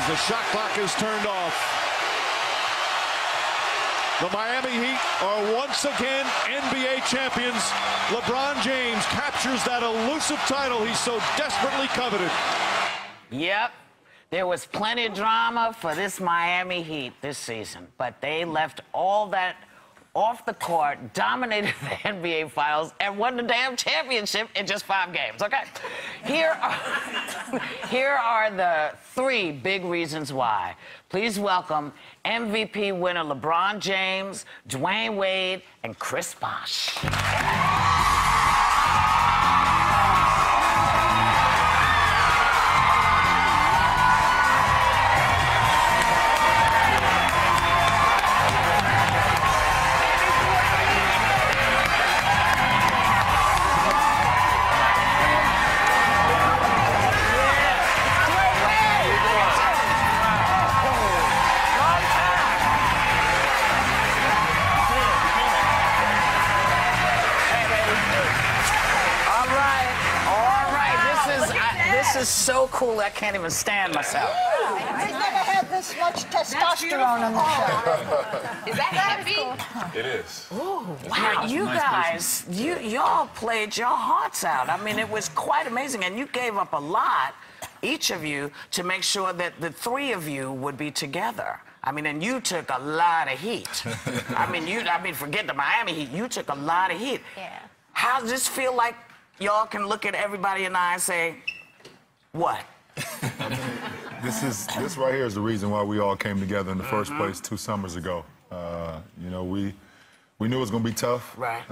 the shot clock is turned off. The Miami Heat are once again NBA champions. LeBron James captures that elusive title he so desperately coveted. Yep. There was plenty of drama for this Miami Heat this season, but they left all that off the court, dominated the NBA Finals, and won the damn championship in just 5 games. Okay, here are the 3 big reasons why. Please welcome MVP winner LeBron James, Dwyane Wade, and Chris Bosh. This is so cool, I can't even stand myself. I've never had this much testosterone on the show. Is that happy? Cool. It is. Ooh, wow, you guys, y'all played your hearts out. I mean, it was quite amazing, and you gave up a lot, each of you, to make sure that the 3 of you would be together. I mean, and you took a lot of heat. I mean, forget the Miami Heat. You took a lot of heat. Yeah. How does this feel like y'all can look at everybody in the eye and say, what? This right here is the reason why we all came together in the first place 2 summers ago. You know, we knew it was going to be tough. Right.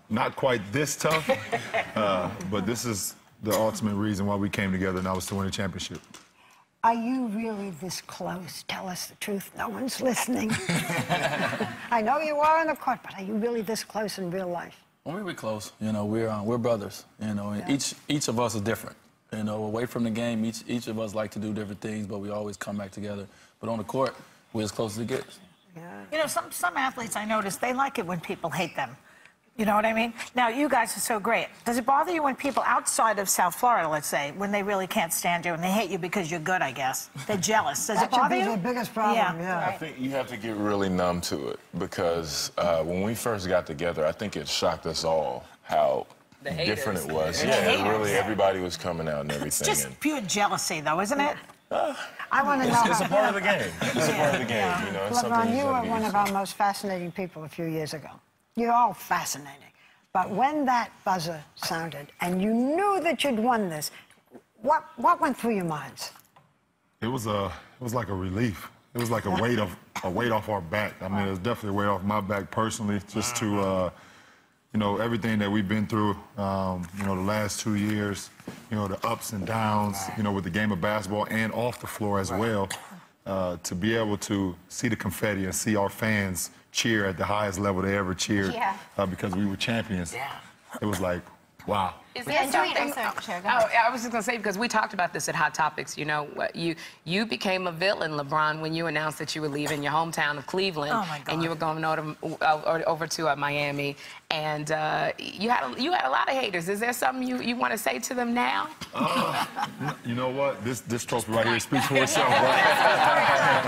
Not quite this tough, but this is the ultimate reason why we came together, and that was to win a championship. Are you really this close? Tell us the truth. No one's listening. I know you are on the court, but are you really this close in real life? Well, we're close. You know, we're brothers. You know, and each of us is different. You know, away from the game, each of us like to do different things, but we always come back together. But on the court, we're as close as it gets. Yeah. You know, some athletes I notice, they like it when people hate them. You know what I mean? Now, you guys are so great. Does it bother you when people outside of South Florida, let's say, when they really can't stand you and they hate you because you're good, I guess? They're jealous. Does it bother you? That should be the biggest problem, yeah. I think you have to get really numb to it because when we first got together, I think it shocked us all how different it was. Yeah, really, everybody was coming out and everything. It's just pure jealousy, though, isn't it? I want to know. It's a part of the game. It's a part of the game, you know. It's LeBron, you were one of our most fascinating people a few years ago. You're all fascinating. But when that buzzer sounded and you knew that you'd won this, what went through your minds? It was like a relief. It was like a weight off our back. I mean, it was definitely a weight off my back personally, just to, you know, everything that we've been through, you know, the last 2 years, you know, the ups and downs, you know, with the game of basketball and off the floor as well, to be able to see the confetti and see our fans cheer at the highest level they ever cheered because we were champions. Yeah. It was like, wow. Is there something? I was just going to say, because we talked about this at Hot Topics, you know, you became a villain, LeBron, when you announced that you were leaving your hometown of Cleveland. Oh, my God. And you were going over to Miami. And you had a lot of haters. Is there something you want to say to them now? You know what? This trophy right here speaks for itself, right?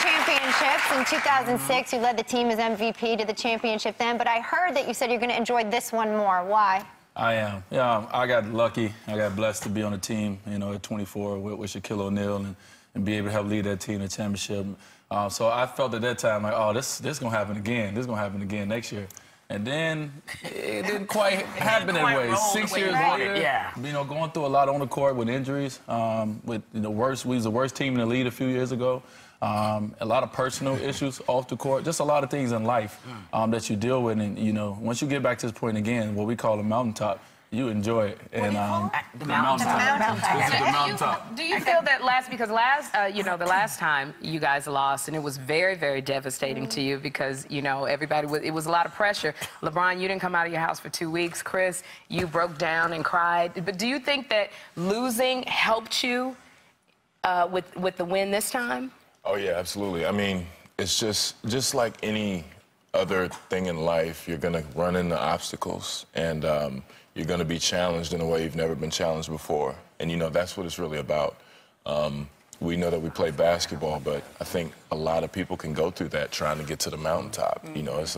Championships. In 2006, you led the team as MVP to the championship then, but I heard that you said you're going to enjoy this one more. Why? I am. Yeah, I got lucky. I got blessed to be on the team, you know, at 24 with Shaquille O'Neal and be able to help lead that team to the championship. So I felt at that time like, oh, this is going to happen again. This is going to happen again next year. And then it didn't quite happen that way. 6 years later, you know, going through a lot on the court with injuries, with we was the worst team in the league a few years ago. A lot of personal issues off the court, just a lot of things in life that you deal with. And, you know, once you get back to this point again, what we call a mountaintop, you enjoy it. And the mountaintop. Do you feel that because you know, the last time you guys lost, and it was very, very devastating to you because, you know, it was a lot of pressure. LeBron, you didn't come out of your house for 2 weeks. Chris, you broke down and cried. But do you think that losing helped you with the win this time? Oh, yeah, absolutely. I mean, it's just like any other thing in life, you're going to run into obstacles, and you're going to be challenged in a way you've never been challenged before. And, you know, that's what it's really about. We know that we play basketball, but I think a lot of people can go through that trying to get to the mountaintop. You know, it was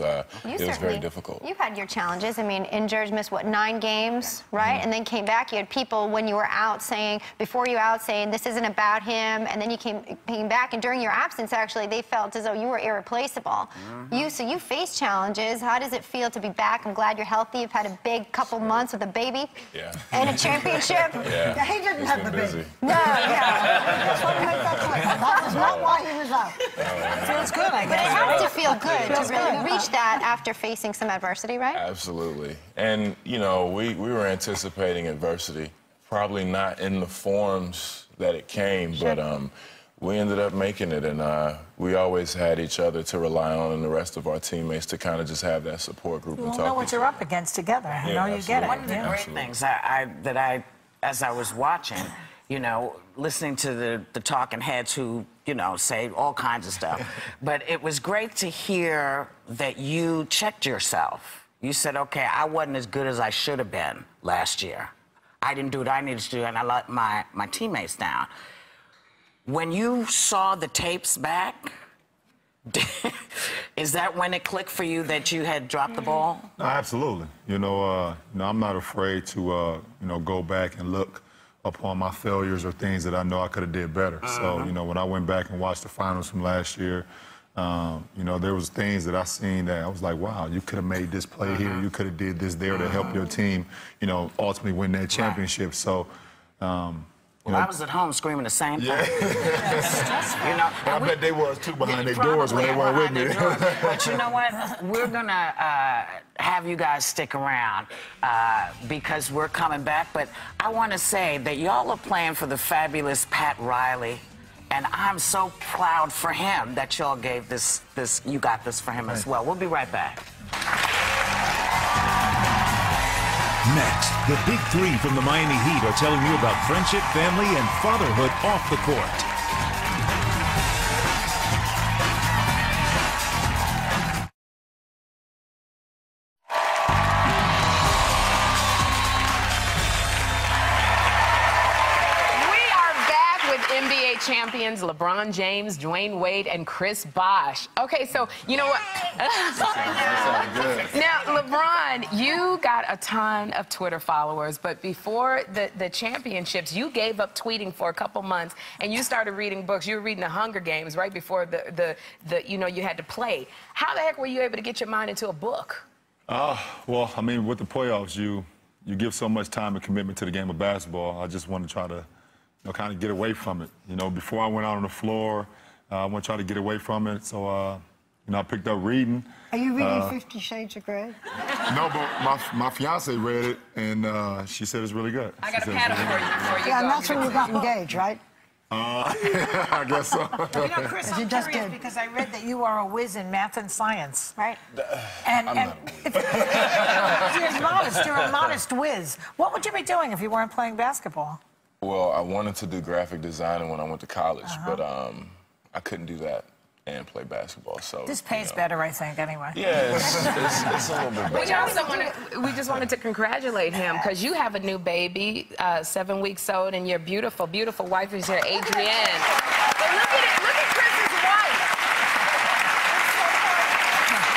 very difficult. You had your challenges. I mean, injured, missed, what, 9 games, right? And then came back. You had people, when you were out, saying, before you were out, saying, this isn't about him. And then you came back, and during your absence, actually, they felt as though you were irreplaceable. So you faced challenges. How does it feel to be back? I'm glad you're healthy. You've had a big couple months with a baby. And a championship. He didn't have the baby. No, yeah. That was not why he was out. Feels good, I guess. But it has to feel good to really reach that after facing some adversity, right? Absolutely. And, you know, we were anticipating adversity, probably not in the forms that it came, but we ended up making it, and we always had each other to rely on and the rest of our teammates to kind of just have that support group and You talk. know what you're up against together. You know, you get it. One of the great things as I was watching, you know, listening to the talking heads who, you know, say all kinds of stuff. But it was great to hear that you checked yourself. You said, okay, I wasn't as good as I should have been last year. I didn't do what I needed to do, and I let my teammates down. When you saw the tapes back, is that when it clicked for you that you had dropped the ball? No, absolutely. You know, I'm not afraid to, you know, go back and look upon my failures or things that I know I could have did better. So, you know, when I went back and watched the finals from last year, you know, there was things that I seen that I was like, wow, you could have made this play here, you could have did this there to help your team, you know, ultimately win that championship. So, I was at home screaming the same thing. You know, I bet they was too behind their doors when they weren't with me. But you know what? We're gonna have you guys stick around because we're coming back. But I want to say that y'all are playing for the fabulous Pat Riley, and I'm so proud for him that y'all gave this. You got this for him as well. We'll be right back. Next, the big three from the Miami Heat are telling you about friendship, family, and fatherhood off the court. NBA champions LeBron James, Dwyane Wade, and Chris Bosh. Okay, so you know what? Now, LeBron, you got a ton of Twitter followers, but before the championships, you gave up tweeting for a couple months, and you started reading books. You were reading The Hunger Games right before you know, you had to play. How the heck were you able to get your mind into a book? Well, I mean, with the playoffs, you give so much time and commitment to the game of basketball. I just want to try to, you know, kind of get away from it. You know, before I went out on the floor, I want to try to get away from it. So, you know, I picked up reading. Are you reading 50 Shades of Grey? No, but my fiance read it, and she said it's really good. I got a paddle for you before you Yeah, go. and that's when you got engaged, right? I guess so. You know, Chris, I'm curious because I read that you are a whiz in math and science. Right. And you're a modest whiz. What would you be doing if you weren't playing basketball? Well, I wanted to do graphic design when I went to college, but I couldn't do that and play basketball. So this pays better, I think, anyway. Yeah, it's a little bit better. We just wanted to congratulate him because you have a new baby, 7 weeks old, and your beautiful, beautiful wife is here, Adrienne. But look at it. Look at Chris's wife.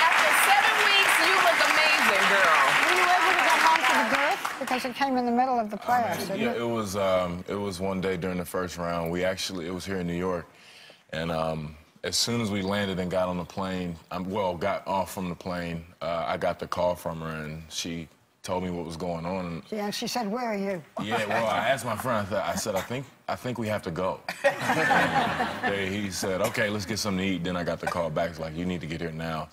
After 7 weeks, you look amazing, girl. Were you able to get home for the birth? Because it came in the middle of the playoffs, didn't Yeah, it? it was one day during the first round. It was here in New York, and as soon as we landed and got on the plane, got off from the plane, I got the call from her, and she told me what was going on. Yeah, and she said, "Where are you?" Yeah, well, I asked my friend. I said, I think we have to go. He said, "Okay, let's get something to eat." Then I got the call back. It's like, "You need to get here now."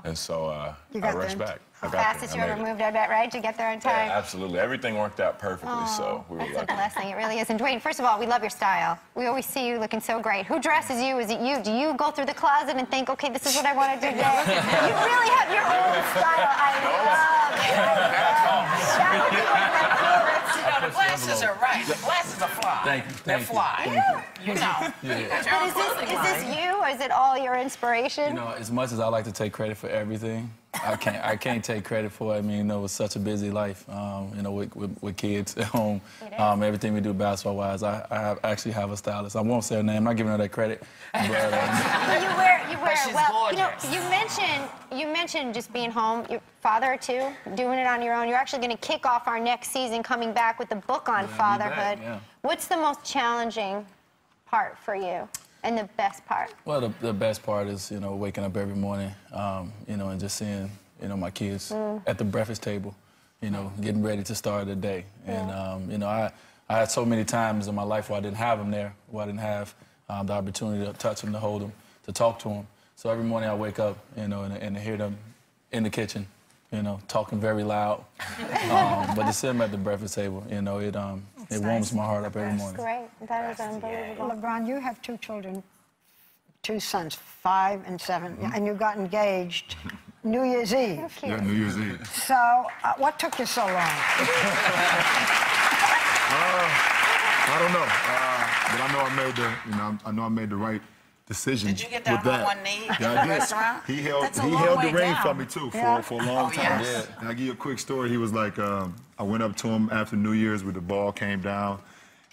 And so I rushed back. Fastest you ever moved, I bet, right? To get there in time. Yeah, absolutely. Everything worked out perfectly, so we were lucky. That's a blessing. It really is. And Dwayne, first of all, we love your style. We always see you looking so great. Who dresses you? Is it you? Do you go through the closet and think, okay, this is what I want to do today? You really have your own style. I love it. the glasses are right. The glasses are fly. Thank you. They're fly. You know. But is this you, or is it all your inspiration? You know, as much as I like to take credit for everything, I can't take credit for it. I mean, you know, it's such a busy life, you know, with kids at home. Everything we do basketball-wise, I actually have a stylist. I won't say her name. I'm not giving her that credit. But, you wear she's well. gorgeous. You know, you mentioned just being home. Your father too, doing it on your own. You're actually going to kick off our next season, coming back with the book on fatherhood. Yeah. What's the most challenging part for you, and the best part? Well, the best part is, you know, waking up every morning, you know, and just seeing, you know, my kids at the breakfast table, you know, getting ready to start the day. And, you know, I had so many times in my life where I didn't have them there, where I didn't have the opportunity to touch them, to hold them, to talk to them. So every morning I wake up, you know, and to hear them in the kitchen, you know, talking very loud. But to see them at the breakfast table, you know, it warms my heart up every morning. Great. That is unbelievable. LeBron, you have two children, two sons, 5 and 7, and you got engaged New Year's Eve. Yeah, New Year's Eve. So, what took you so long? I don't know, but I know I made I made the right decision. Did you get down with that. on one knee Yeah, in I the did. restaurant? He held That's a long the way ring down. for me too for a long time. Yes. And I'll give you a quick story. He was like, I went up to him after New Year's with the ball came down,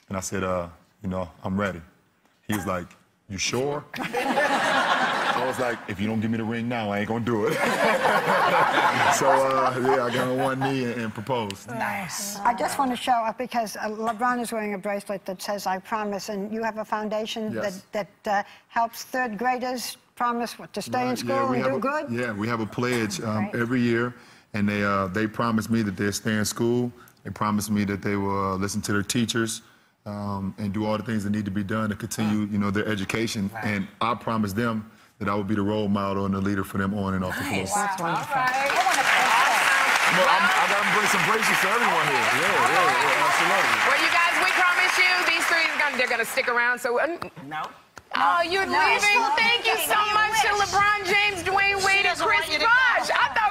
and I said, you know, I'm ready. He was like, you sure? I was like, if you don't give me the ring now, I ain't gonna do it. So, yeah, I got on one knee and proposed. Nice. I just want to show up because LeBron is wearing a bracelet that says "I promise," and you have a foundation Yes. that helps third graders promise to stay in school and do good. Yeah, we have a pledge every year, and they promise me that they'll stay in school. They promise me that they will listen to their teachers and do all the things that need to be done to continue, you know, their education. And I promise them that I will be the role model and the leader for them on and off the floor. That's wonderful. I got to bring some braces to everyone here. Yeah, absolutely. Well, you guys, we promise you these three they're gonna stick around. So No. oh, you're leaving. Thank you so much to LeBron James, Dwayne Wade, and doesn't Chris want you to Bosh. go. I thought